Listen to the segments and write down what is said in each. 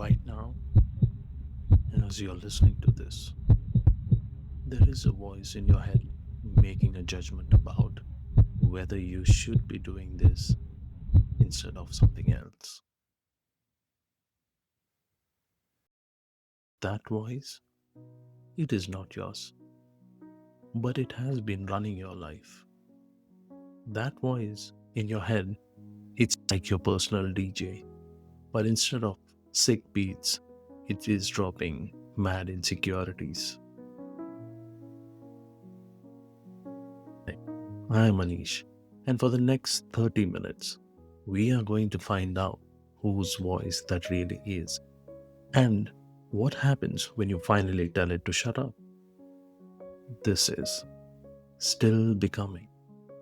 right now, as you're listening to this, there is a voice in your head making a judgment about whether you should be doing this instead of something else. That voice, it is not yours, but it has been running your life. That voice in your head, it's like your personal DJ, but instead of sick beats, it is dropping mad insecurities. I am Manish, and for the next 30 minutes, we are going to find out whose voice that really is and what happens when you finally tell it to shut up. This is Still Becoming,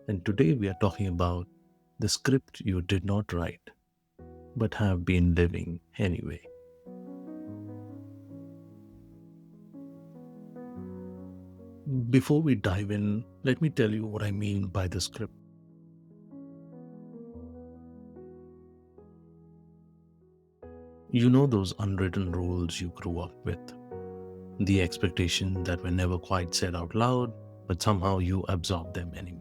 and today we are talking about the script you did not write but have been living anyway. Before we dive in, let me tell you what I mean by the script. You know those unwritten rules you grew up with, the expectation that were never quite said out loud, but somehow you absorb them anyway.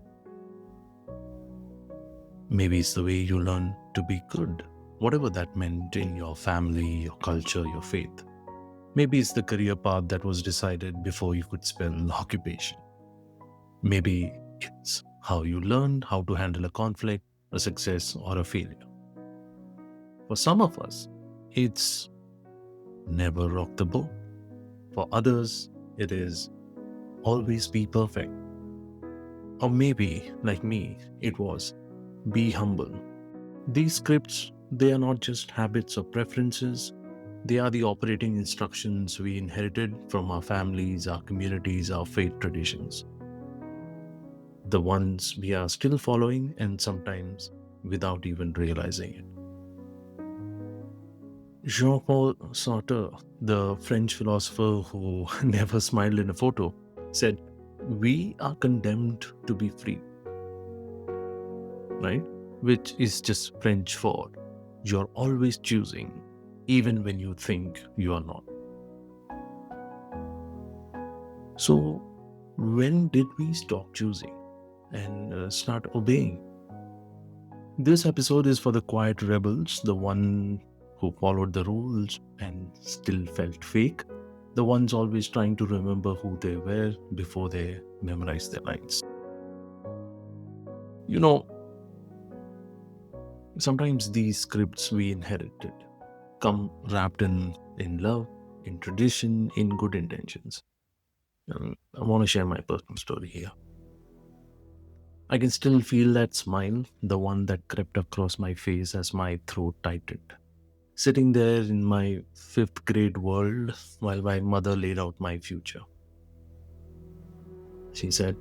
Maybe it's the way you learn to be good, whatever that meant in your family, your culture, your faith. Maybe it's the career path that was decided before you could spell occupation. Maybe it's how you learned how to handle a conflict, a success, or a failure. For some of us, it's never rock the boat. For others, it is always be perfect. Or maybe, like me, it was be humble. These scripts, they are not just habits or preferences, they are the operating instructions we inherited from our families, our communities, our faith traditions. The ones we are still following and sometimes without even realizing it. Jean-Paul Sartre, the French philosopher who never smiled in a photo, said, "We are condemned to be free," right? Which is just French for you're always choosing, even when you think you are not. So, when did we stop choosing and start obeying? This episode is for the quiet rebels, the one who followed the rules and still felt fake, the ones always trying to remember who they were before they memorized their lines. You know, sometimes these scripts we inherited come wrapped in love, in tradition, in good intentions. I want to share my personal story here. I can still feel that smile, the one that crept across my face as my throat tightened. Sitting there in my fifth grade world while my mother laid out my future. She said,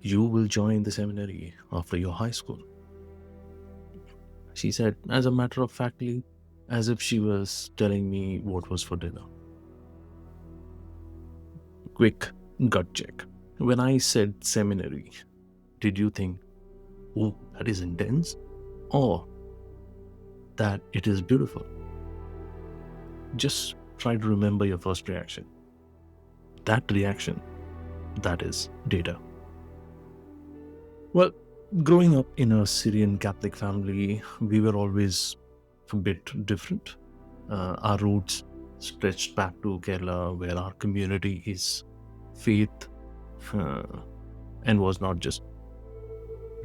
"You will join the seminary after your high school." She said, as a matter of factly, as if she was telling me what was for dinner. Quick gut check. When I said seminary, did you think, "Oh, that is intense," or that it is beautiful? Just try to remember your first reaction. That reaction, that is data. Well, growing up in a Syrian Catholic family, we were always a bit different. Our roots stretched back to Kerala, where our community is faith uh, and was not just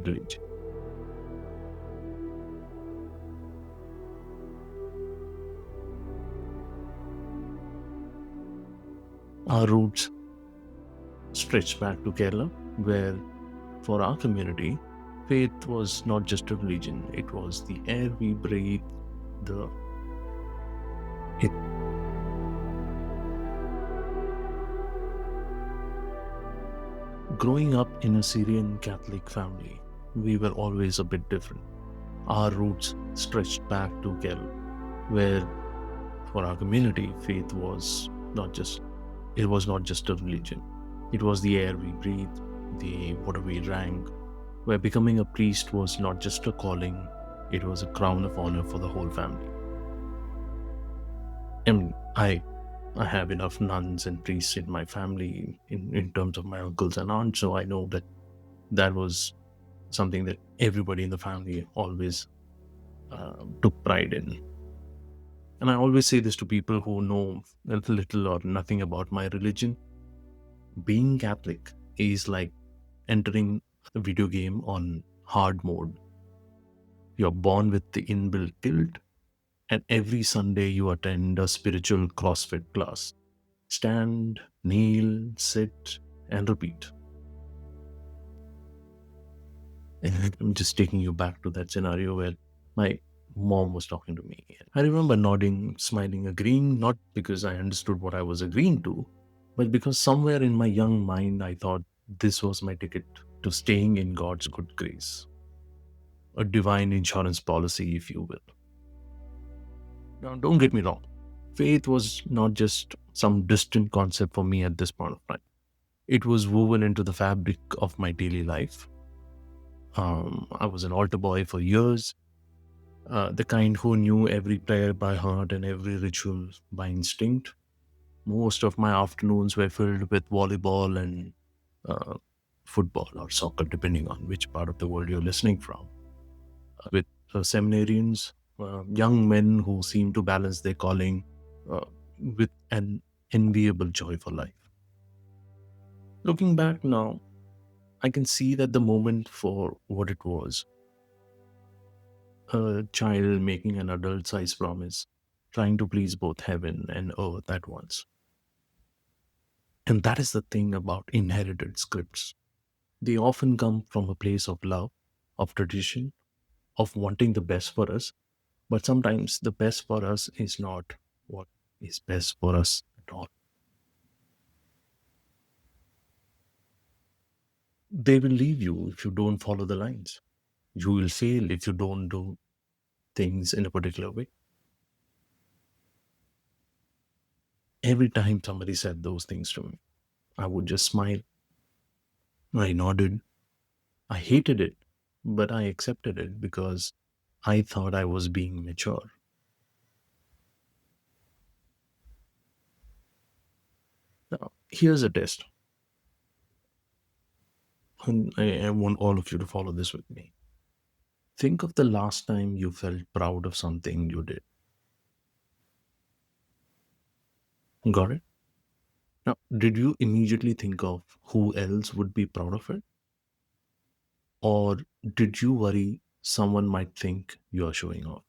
religion. Our roots stretched back to Kerala, where for our community, faith was not just a religion, it was the air we breathe, the it. Growing up in a Syrian Catholic family, we were always a bit different. Our roots stretched back to Kerala, where for our community, faith was not just a religion. It was the air we breathed, the water we drank, where becoming a priest was not just a calling, it was a crown of honor for the whole family. I mean, I have enough nuns and priests in my family in terms of my uncles and aunts, so I know that that was something that everybody in the family always took pride in. And I always say this to people who know little or nothing about my religion. Being Catholic is like entering a video game on hard mode. You're born with the inbuilt guilt, and every Sunday you attend a spiritual CrossFit class. Stand, kneel, sit, and repeat. And I'm just taking you back to that scenario where my mom was talking to me. I remember nodding, smiling, agreeing, not because I understood what I was agreeing to, but because somewhere in my young mind I thought this was my ticket to staying in God's good grace, a divine insurance policy, if you will. Now, don't get me wrong. Faith was not just some distant concept for me at this point of time. It was woven into the fabric of my daily life. I was an altar boy for years, the kind who knew every prayer by heart and every ritual by instinct. Most of my afternoons were filled with volleyball and uh, football or soccer, depending on which part of the world you're listening from, with seminarians, young men who seem to balance their calling uh, with an enviable joy for life. Looking back now, I can see that the moment for what it was, a child making an adult sized promise, trying to please both heaven and earth at once. And that is the thing about inherited scripts. They often come from a place of love, of tradition, of wanting the best for us. But sometimes the best for us is not what is best for us at all. They will leave you if you don't follow the lines. You will fail if you don't do things in a particular way. Every time somebody said those things to me, I would just smile. I nodded. I hated it, but I accepted it because I thought I was being mature. Now, here's a test, and I want all of you to follow this with me. Think of the last time you felt proud of something you did. Got it? Now, did you immediately think of who else would be proud of it? Or did you worry someone might think you are showing off?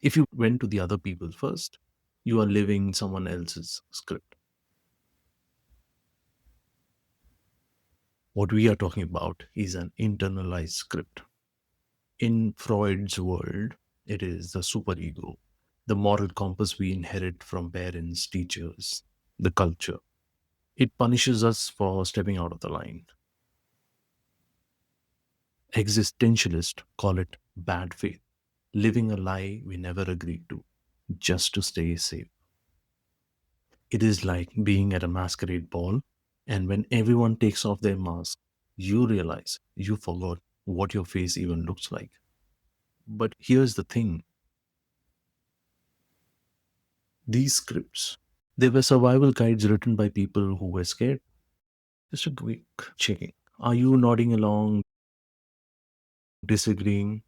If you went to the other people first, you are living someone else's script. What we are talking about is an internalized script. In Freud's world, it is the superego, the moral compass we inherit from parents, teachers, the culture. It punishes us for stepping out of the line. Existentialists call it bad faith, living a lie we never agreed to, just to stay safe. It is like being at a masquerade ball, and when everyone takes off their mask, you realize you forgot what your face even looks like. But here's the thing, these scripts, they were survival guides written by people who were scared. Just a quick checking. Are you nodding along, disagreeing?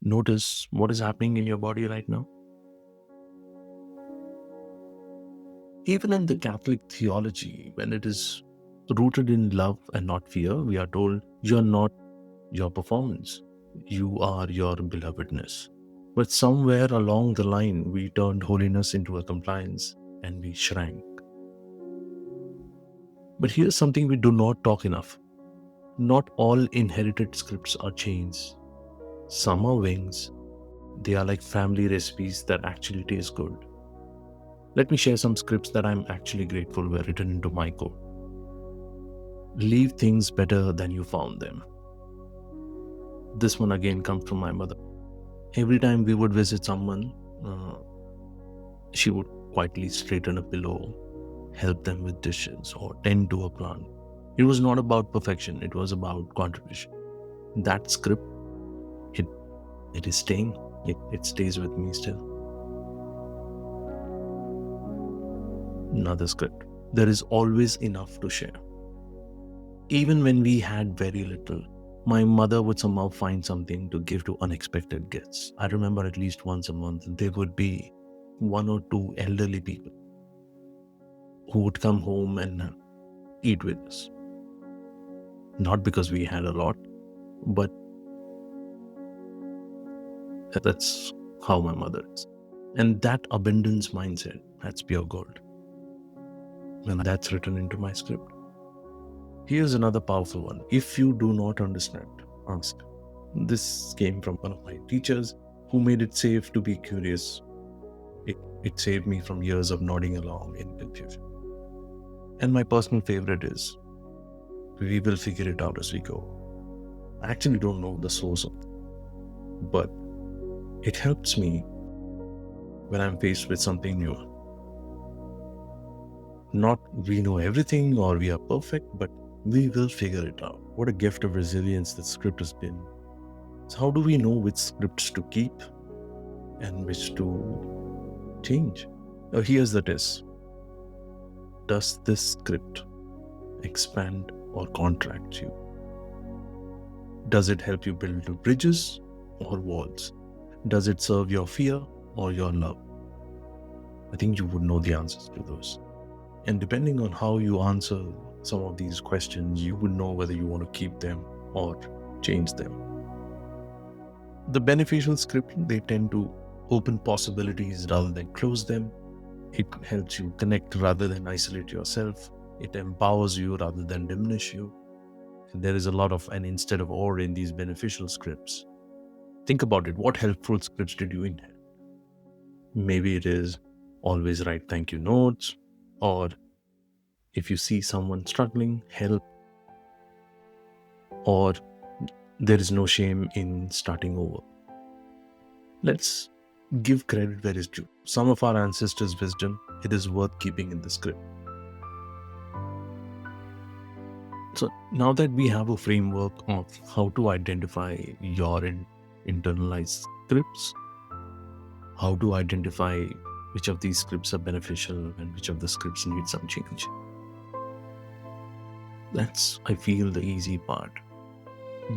Notice what is happening in your body right now. Even in the Catholic theology, when it is rooted in love and not fear, we are told you're not your performance, you are your belovedness. But somewhere along the line, we turned holiness into a compliance and we shrank. But here's something we do not talk enough. Not all inherited scripts are chains. Some are wings. They are like family recipes that actually taste good. Let me share some scripts that I'm actually grateful were written into my code. Leave things better than you found them. This one again comes from my mother. Every time we would visit someone, she would quietly straighten a pillow, help them with dishes, or tend to a plant. It was not about perfection, it was about contribution. That script, it is staying. It stays with me still. Another script. There is always enough to share. Even when we had very little, my mother would somehow find something to give to unexpected guests. I remember at least once a month, there would be one or two elderly people who would come home and eat with us. Not because we had a lot, but that's how my mother is. And that abundance mindset, that's pure gold. And that's written into my script. Here's another powerful one. If you do not understand, ask. This came from one of my teachers who made it safe to be curious. It saved me from years of nodding along in confusion. And my personal favorite is, we will figure it out as we go. I actually don't know the source of it, but it helps me when I'm faced with something new. Not we know everything or we are perfect, but we will figure it out. What a gift of resilience this script has been. So how do we know which scripts to keep and which to change? Here's the test. Does this script expand or contract you? Does it help you build bridges or walls? Does it serve your fear or your love? I think you would know the answers to those. And depending on how you answer some of these questions, you would know whether you want to keep them or change them. The beneficial script, they tend to open possibilities rather than close them. It helps you connect rather than isolate yourself. It empowers you rather than diminish you. And there is a lot of an instead of or in these beneficial scripts. Think about it. What helpful scripts did you inherit? Maybe it is always write thank you notes, or if you see someone struggling, help, or there is no shame in starting over. Let's give credit where it's due. Some of our ancestors' wisdom, it is worth keeping in the script. So now that we have a framework of how to identify your internalized scripts, how to identify which of these scripts are beneficial and which of the scripts need some change. That's, I feel, the easy part.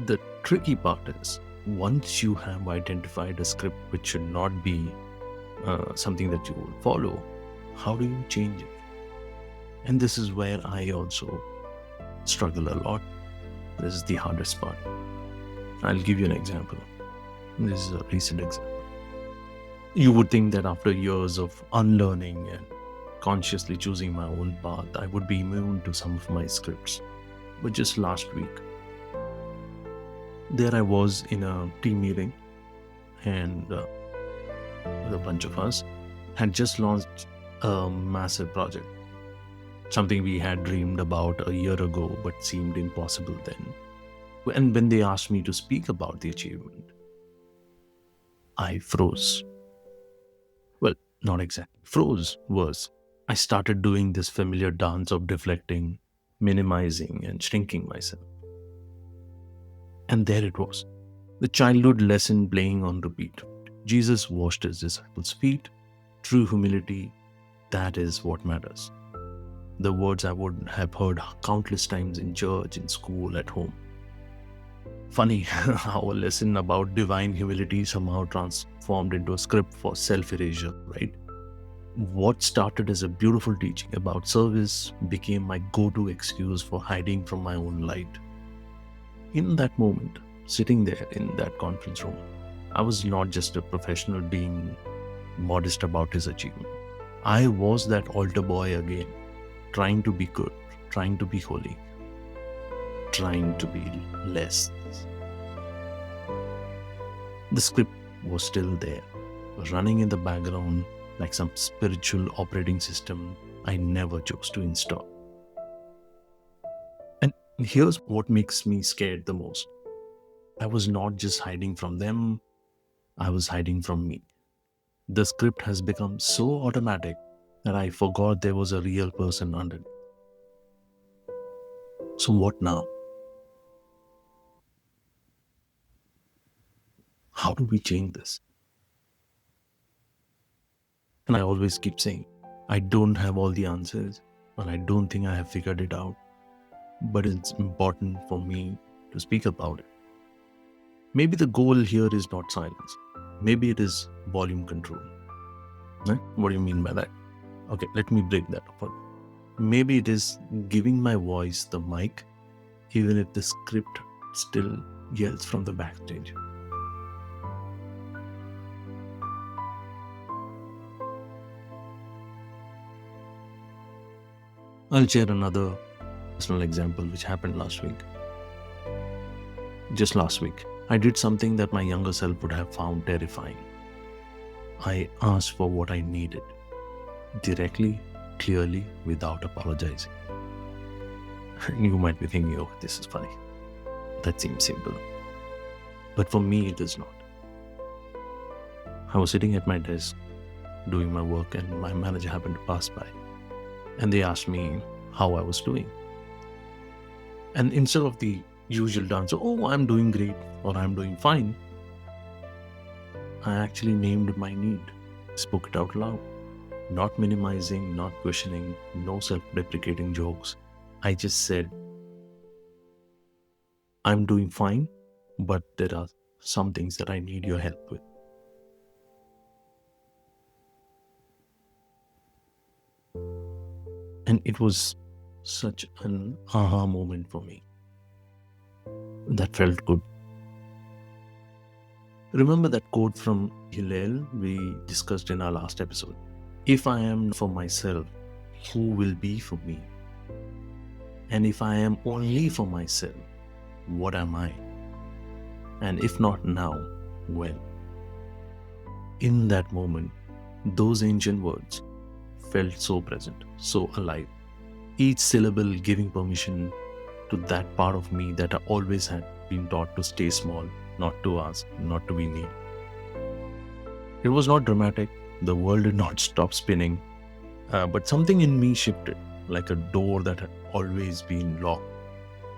The tricky part is, once you have identified a script which should not be something that you will follow, how do you change it? And this is where I also struggle a lot. This is the hardest part. I'll give you an example. This is a recent example. You would think that after years of unlearning and consciously choosing my own path, I would be immune to some of my scripts. But just last week, there I was in a team meeting, and a bunch of us had just launched a massive project. Something we had dreamed about a year ago but seemed impossible then. And when they asked me to speak about the achievement, I froze. Well, not exactly froze, was I started doing this familiar dance of deflecting, minimizing, and shrinking myself. And there it was, the childhood lesson playing on repeat. Jesus washed his disciples' feet. True humility, that is what matters. The words I would have heard countless times in church, in school, at home. Funny how a lesson about divine humility somehow transformed into a script for self-erasure, right? What started as a beautiful teaching about service became my go-to excuse for hiding from my own light. In that moment, sitting there in that conference room, I was not just a professional being modest about his achievement. I was that altar boy again, trying to be good, trying to be holy, trying to be less. The script was still there, running in the background like some spiritual operating system I never chose to install. And here's what makes me scared the most. I was not just hiding from them, I was hiding from me. The script has become so automatic that I forgot there was a real person under it. So what now? How do we change this? And I always keep saying, I don't have all the answers, and I don't think I have figured it out, but it's important for me to speak about it. Maybe the goal here is not silence. Maybe it is volume control. What do you mean by that? Okay, let me break that apart. Maybe it is giving my voice the mic, even if the script still yells from the backstage. I'll share another personal example which happened last week. Just last week, I did something that my younger self would have found terrifying. I asked for what I needed, directly, clearly, without apologizing. You might be thinking, oh, this is funny. That seems simple. But for me, it is not. I was sitting at my desk doing my work, and my manager happened to pass by. And they asked me how I was doing. And instead of the usual answer, oh, I'm doing great, or I'm doing fine, I actually named my need, spoke it out loud. Not minimizing, not questioning, no self-deprecating jokes. I just said, I'm doing fine, but there are some things that I need your help with. And it was such an aha moment for me. That felt good. Remember that quote from Hillel we discussed in our last episode? If I am for myself, who will be for me? And if I am only for myself, what am I? And if not now, when? In that moment, those ancient words felt so present, so alive. Each syllable giving permission to that part of me that I always had been taught to stay small, not to ask, not to be needy. It was not dramatic. The world did not stop spinning, but something in me shifted, like a door that had always been locked,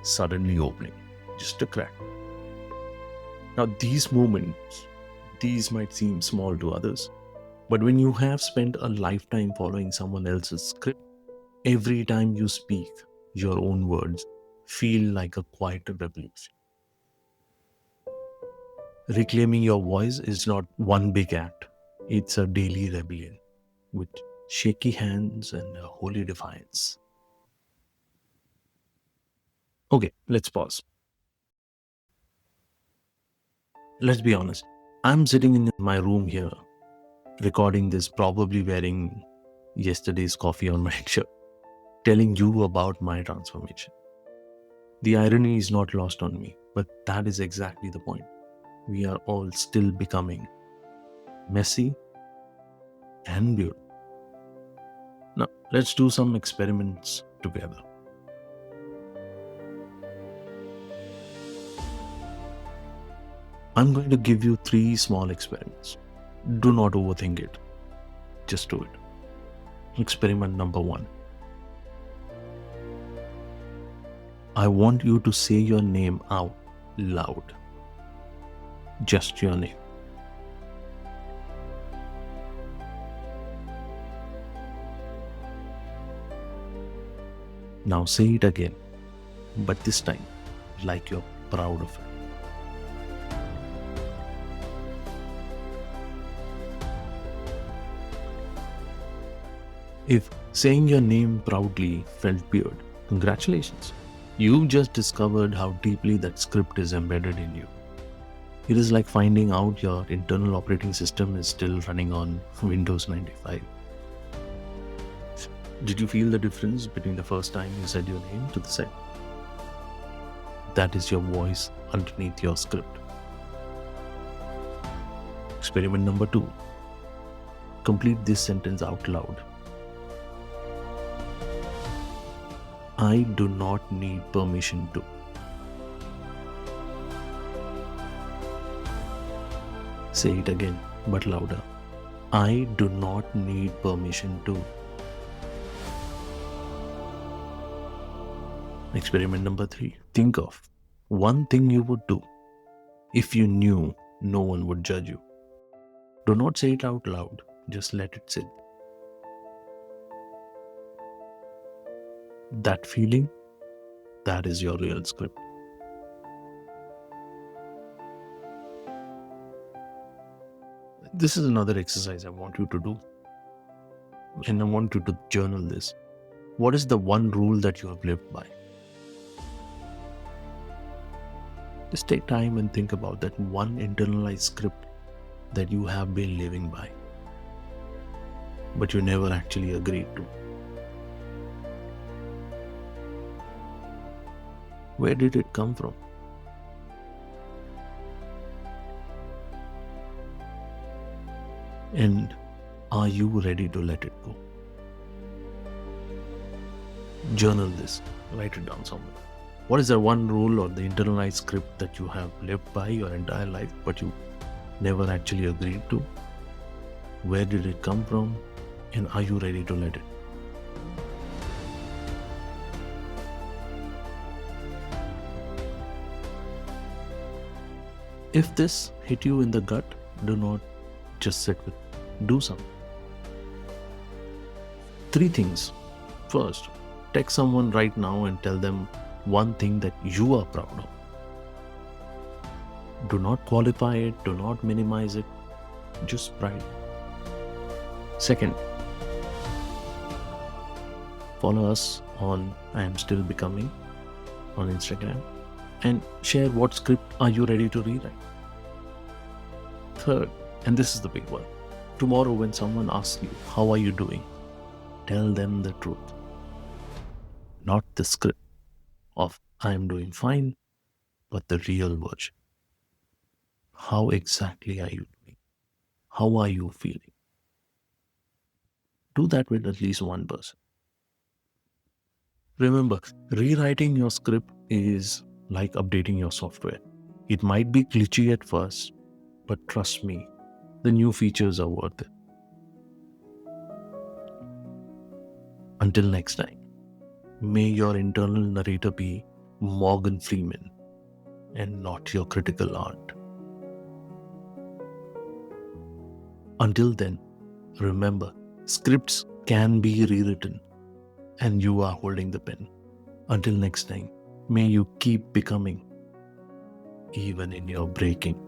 suddenly opening, just a crack. Now, these moments, these might seem small to others, but when you have spent a lifetime following someone else's script, every time you speak, your own words feel like a quiet revolution. Reclaiming your voice is not one big act. It's a daily rebellion with shaky hands and a holy defiance. Okay, let's pause. Let's be honest. I'm sitting in my room here, recording this, probably wearing yesterday's coffee on my shirt, telling you about my transformation. The irony is not lost on me, but that is exactly the point. We are all still becoming messy and beautiful. Now, let's do some experiments together. I'm going to give you 3 small experiments. Do not overthink it. Just do it. Experiment number 1. I want you to say your name out loud. Just your name. Now say it again, but this time like you're proud of it. If saying your name proudly felt weird, congratulations. You've just discovered how deeply that script is embedded in you. It is like finding out your internal operating system is still running on Windows 95. Did you feel the difference between the first time you said your name to the second? That is your voice underneath your script. Experiment number 2. Complete this sentence out loud. I do not need permission to. Say it again, but louder. I do not need permission to. Experiment number 3. Think of one thing you would do if you knew no one would judge you. Do not say it out loud, just let it sit. That feeling, that is your real script. This is another exercise I want you to do. And I want you to journal this. What is the one rule that you have lived by? Just take time and think about that one internalized script that you have been living by, but you never actually agreed to. Where did it come from? And are you ready to let it go? Journal this, write it down somewhere. What is the one rule or the internalized script that you have lived by your entire life, but you never actually agreed to? Where did it come from? And are you ready to let it? If this hit you in the gut, do not just sit with it. Do something. 3 things. First, text someone right now and tell them one thing that you are proud of. Do not qualify it, do not minimize it, just pride. Second, follow us on I Am Still Becoming on Instagram and share what script are you ready to rewrite. Third, and this is the big one, tomorrow when someone asks you, how are you doing? Tell them the truth. Not the script of I am doing fine, but the real version. How exactly are you doing? How are you feeling? Do that with at least one person. Remember, rewriting your script is like updating your software. It might be glitchy at first, but trust me, the new features are worth it. Until next time, may your internal narrator be Morgan Freeman and not your critical aunt. Until then, remember, scripts can be rewritten and you are holding the pen. Until next time, may you keep becoming even in your breaking.